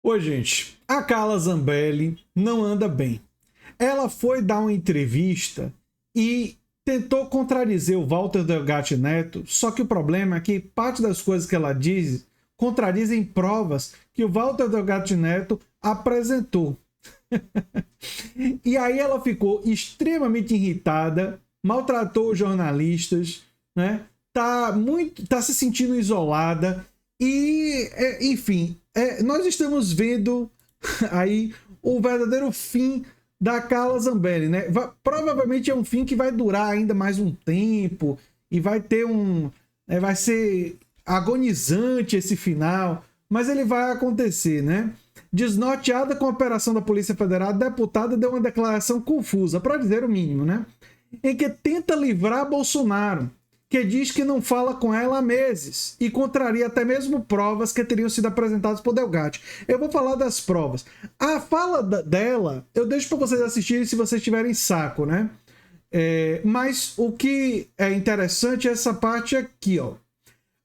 Oi, gente. A Carla Zambelli não anda bem. Ela foi dar uma entrevista e tentou contradizer o Walter Delgatti Neto, só que o problema é que parte das coisas que ela diz contradizem provas que o Walter Delgatti Neto apresentou. E aí ela ficou extremamente irritada, maltratou os jornalistas, né? Tá se sentindo isolada e, enfim, nós estamos vendo aí o verdadeiro fim da Carla Zambelli, né? Provavelmente é um fim que vai durar ainda mais um tempo e vai ter vai ser agonizante esse final, mas ele vai acontecer, né? Desnorteada com a operação da Polícia Federal, a deputada deu uma declaração confusa, para dizer o mínimo, né? Em que tenta livrar Bolsonaro, que diz que não fala com ela há meses e contraria até mesmo provas que teriam sido apresentadas por Delgatti. Eu vou falar das provas. A fala dela, eu deixo para vocês assistirem se vocês tiverem saco, né? Mas o que é interessante é essa parte aqui, ó.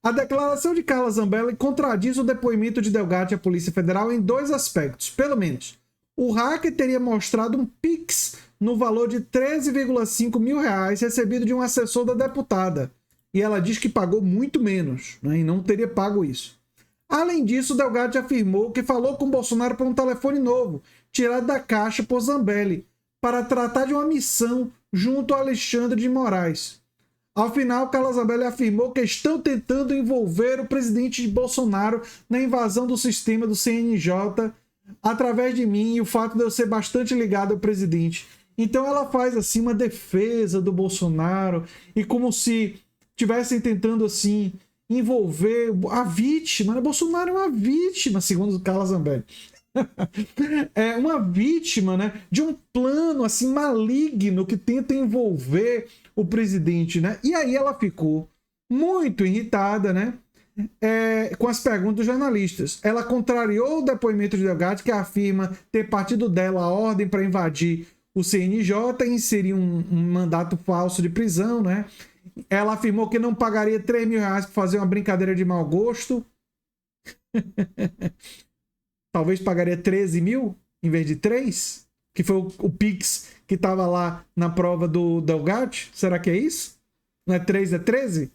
A declaração de Carla Zambelli contradiz o depoimento de Delgatti à Polícia Federal em dois aspectos, pelo menos. O hacker teria mostrado um Pix no valor de 13,5 mil reais recebido de um assessor da deputada. E ela diz que pagou muito menos, né, e não teria pago isso. Além disso, Delgatti afirmou que falou com Bolsonaro por um telefone novo, tirado da caixa por Zambelli, para tratar de uma missão junto a Alexandre de Moraes. Ao final, Carla Zambelli afirmou que estão tentando envolver o presidente Bolsonaro na invasão do sistema do CNJ através de mim e o fato de eu ser bastante ligado ao presidente. Então ela faz assim uma defesa do Bolsonaro e como se estivessem tentando assim envolver a vítima, né? Bolsonaro é uma vítima, segundo Carla Zambelli. É uma vítima, né, de um plano assim maligno que tenta envolver o presidente, né? E aí ela ficou muito irritada, né? Com as perguntas dos jornalistas. Ela contrariou o depoimento de Delgatti, que afirma ter partido dela a ordem para invadir o CNJ e inserir um mandato falso de prisão, né? Ela afirmou que não pagaria 3 mil reais para fazer uma brincadeira de mau gosto. Talvez pagaria 13 mil em vez de 3, que foi o Pix que estava lá na prova do Delgatti. Será que é isso? Não é 3, é 13?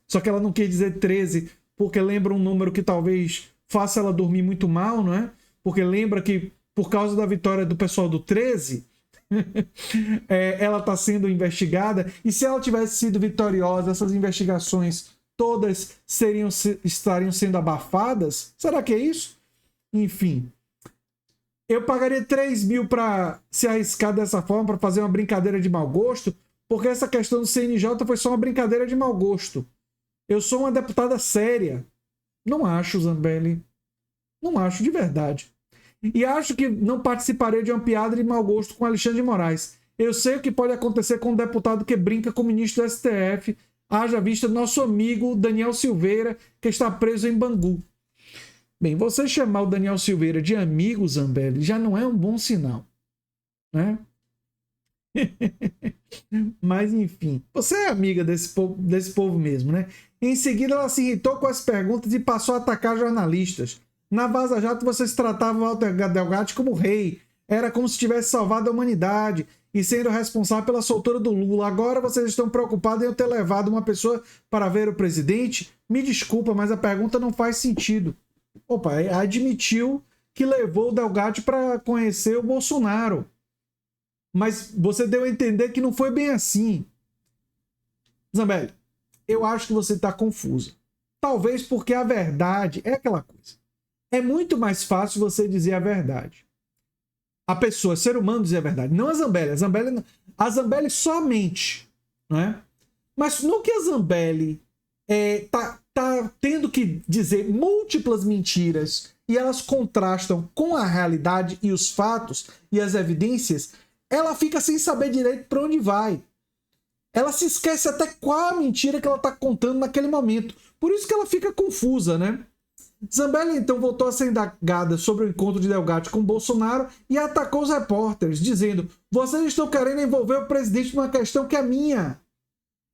Só que ela não quis dizer 13 porque lembra um número que talvez faça ela dormir muito mal, não é? Porque lembra que por causa da vitória do pessoal do 13, ela está sendo investigada. E se ela tivesse sido vitoriosa, essas investigações todas estariam sendo abafadas? Será que é isso? Enfim, eu pagaria 3 mil para se arriscar dessa forma, para fazer uma brincadeira de mau gosto, porque essa questão do CNJ foi só uma brincadeira de mau gosto. Eu sou uma deputada séria. Não acho, Zambelli. Não acho, de verdade. E acho que não participarei de uma piada de mau gosto com Alexandre de Moraes. Eu sei o que pode acontecer com um deputado que brinca com o ministro do STF, haja vista nosso amigo Daniel Silveira, que está preso em Bangu. Bem, você chamar o Daniel Silveira de amigo, Zambelli, já não é um bom sinal, né? Mas, enfim, você é amiga desse povo mesmo, né? Em seguida, ela se irritou com as perguntas e passou a atacar jornalistas. Na Vaza Jato, vocês tratavam o Walter Delgatti como rei. Era como se tivesse salvado a humanidade e sendo responsável pela soltura do Lula. Agora vocês estão preocupados em eu ter levado uma pessoa para ver o presidente? Me desculpa, mas a pergunta não faz sentido. Opa, admitiu que levou o Delgatti para conhecer o Bolsonaro. Mas você deu a entender que não foi bem assim. Zambelli, eu acho que você está confusa. Talvez porque a verdade é aquela coisa. É muito mais fácil você dizer a verdade. A pessoa, ser humano, dizer a verdade. Não a Zambelli. A Zambelli só mente, não é? Mas no que a Zambelli tá tendo que dizer múltiplas mentiras e elas contrastam com a realidade e os fatos e as evidências, ela fica sem saber direito para onde vai. Ela se esquece até qual a mentira que ela está contando naquele momento. Por isso que ela fica confusa, né? Zambelli então voltou a ser indagada sobre o encontro de Delgatti com Bolsonaro e atacou os repórteres, dizendo: vocês estão querendo envolver o presidente numa questão que é minha.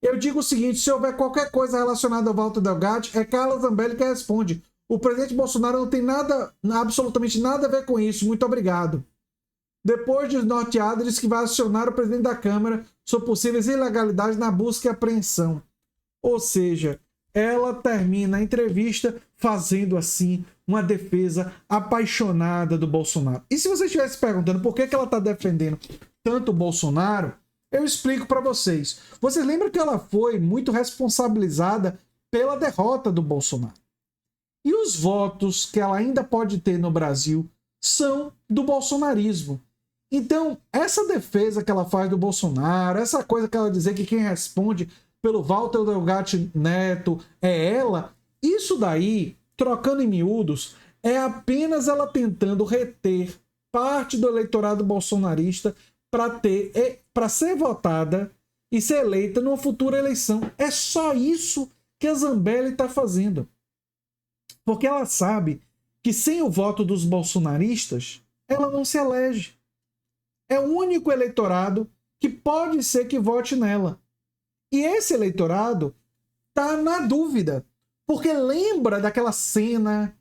Eu digo o seguinte, se houver qualquer coisa relacionada ao Walter Delgatti, é Carla Zambelli que responde. O presidente Bolsonaro não tem nada, absolutamente nada a ver com isso. Muito obrigado. Depois de norteado, diz que vai acionar o presidente da Câmara sobre possíveis ilegalidades na busca e apreensão. Ou seja, ela termina a entrevista fazendo assim uma defesa apaixonada do Bolsonaro. E se você estivesse perguntando por que ela está defendendo tanto o Bolsonaro, eu explico para vocês. Vocês lembram que ela foi muito responsabilizada pela derrota do Bolsonaro? E os votos que ela ainda pode ter no Brasil são do bolsonarismo. Então, essa defesa que ela faz do Bolsonaro, essa coisa que ela dizer que quem responde pelo Walter Delgatti Neto é ela, isso daí, trocando em miúdos, é apenas ela tentando reter parte do eleitorado bolsonarista para ser votada e ser eleita numa futura eleição. É só isso que a Zambelli está fazendo. Porque ela sabe que sem o voto dos bolsonaristas, ela não se elege. É o único eleitorado que pode ser que vote nela. E esse eleitorado tá na dúvida, porque lembra daquela cena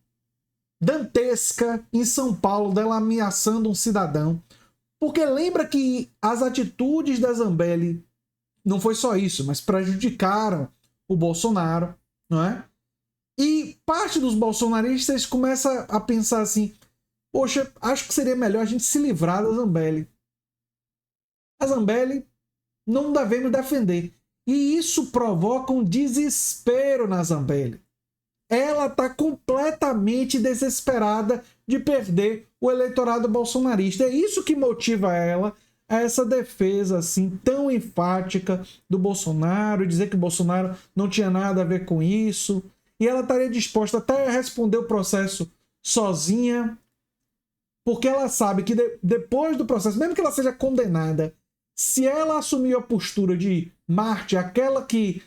dantesca em São Paulo dela ameaçando um cidadão, porque lembra que as atitudes da Zambelli não foi só isso, mas prejudicaram o Bolsonaro, não é? E parte dos bolsonaristas começa a pensar assim, poxa, acho que seria melhor a gente se livrar da Zambelli. A Zambelli não devemos defender. E isso provoca um desespero na Zambelli. Ela está completamente desesperada de perder o eleitorado bolsonarista. É isso que motiva ela a essa defesa assim tão enfática do Bolsonaro, dizer que o Bolsonaro não tinha nada a ver com isso. E ela estaria disposta até a responder o processo sozinha, porque ela sabe que depois do processo, mesmo que ela seja condenada, se ela assumir a postura de Marte, aquela que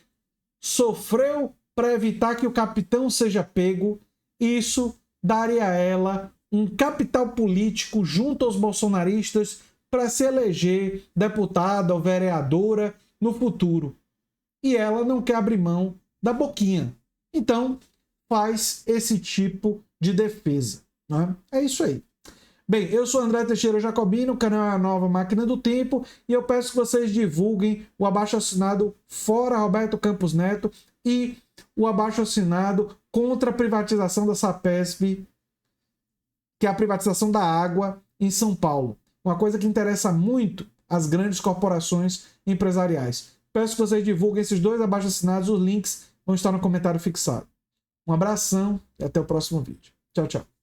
sofreu para evitar que o capitão seja pego, isso daria a ela um capital político junto aos bolsonaristas para se eleger deputada ou vereadora no futuro. E ela não quer abrir mão da boquinha. Então, faz esse tipo de defesa. Né? É isso aí. Bem, eu sou André Teixeira Jacobino, o canal é a Nova Máquina do Tempo, e eu peço que vocês divulguem o abaixo-assinado Fora Roberto Campos Neto e o abaixo-assinado contra a privatização da Sapesp, que é a privatização da água em São Paulo. Uma coisa que interessa muito as grandes corporações empresariais. Peço que vocês divulguem esses dois abaixo-assinados, os links vão estar no comentário fixado. Um abração e até o próximo vídeo. Tchau, tchau.